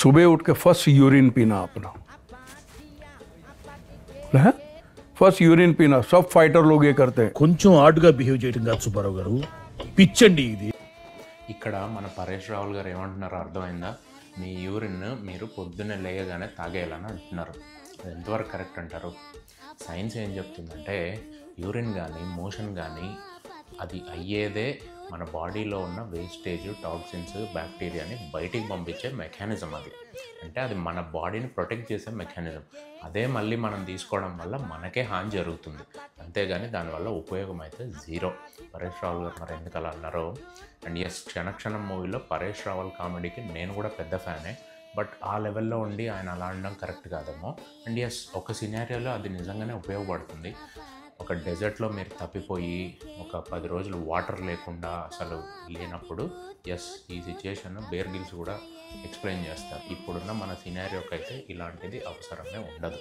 सुबह उठ के फर्स्ट यूरिन पीना अपना है, फर्स्ट यूरिन पीना। सब फाइटर लोग ये करते हैं। కొంచెం ఆర్డ్గా బిహేవ్ చేయడం కాదు సుబ్బారావు గారు, పిచ్చండి ఇది. ఇక్కడ మన పరేష్ రావుల్ గారు ఏమంటున్నారో అర్థమైందా? మీ యూరిన్ మీరు పొద్దున్నే లేయగానే తాగేయాలని అంటున్నారు. అది ఎంతవరకు కరెక్ట్ అంటారు? సైన్స్ ఏం చెప్తుందంటే యూరిన్ కానీ మోషన్ కానీ అది అయ్యేదే మన బాడీలో ఉన్న వేస్టేజ్, టాక్సిన్స్, బ్యాక్టీరియాని బయటికి పంపించే మెకానిజం అది. అంటే అది మన బాడీని ప్రొటెక్ట్ చేసే మెకానిజం. అదే మళ్ళీ మనం తీసుకోవడం వల్ల మనకే హాని జరుగుతుంది, అంతేగాని దానివల్ల ఉపయోగం అయితే జీరో. పరేష్ రావుల్ గారు మరి ఎందుకు అలా అన్నారో. అండ్ ఎస్, క్షణక్షణం మూవీలో పరేష్ రావుల్ కామెడీకి నేను కూడా పెద్ద ఫ్యానే. బట్ ఆ లెవెల్లో ఉండి ఆయన అలా అనడం కరెక్ట్ కాదేమో. అండ్ ఎస్, ఒక సినారియోలో అది నిజంగానే ఉపయోగపడుతుంది. ఒక డెజర్ట్లో మీరు తప్పిపోయి ఒక 10 రోజులు వాటర్ లేకుండా అసలు లేనప్పుడు ఎస్, ఈ సిచ్యుయేషన్ బేర్ గిల్స్ కూడా ఎక్స్ప్లెయిన్ చేస్తారు. ఇప్పుడున్న మన సినారియోకి అయితే ఇలాంటిది అవసరమే ఉండదు.